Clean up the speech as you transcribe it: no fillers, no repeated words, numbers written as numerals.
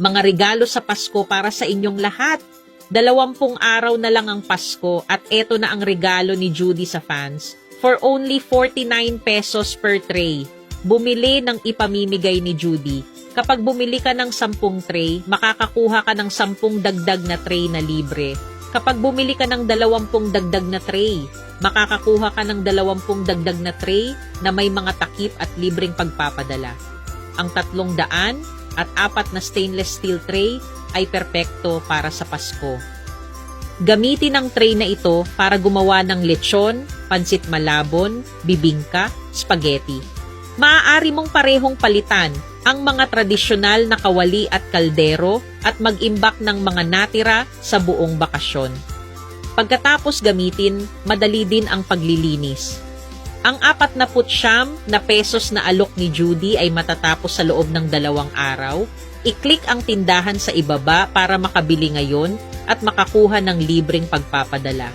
Mga regalo sa Pasko para sa inyong lahat. 20 araw na lang ang Pasko at eto na ang regalo ni Judy sa fans. For only 49 pesos per tray, bumili ng ipamimigay ni Judy. Kapag bumili ka ng 10 tray, makakakuha ka ng 10 dagdag na tray na libre. Kapag bumili ka ng 20 dagdag na tray, makakakuha ka ng 20 dagdag na tray na may mga takip at libreng pagpapadala. Ang 300 at 4 na stainless steel tray ay perpekto para sa Pasko. Gamitin ang tray na ito para gumawa ng lechon, pansit malabon, bibingka, spaghetti. Maaari mong parehong palitan ang mga tradisyonal na kawali at kaldero at mag-imbak ng mga natira sa buong bakasyon. Pagkatapos gamitin, madali din ang paglilinis. Ang 49 na pesos na alok ni Judy ay matatapos sa loob ng 2 araw. I-click ang tindahan sa ibaba para makabili ngayon at makakuha ng libreng pagpapadala.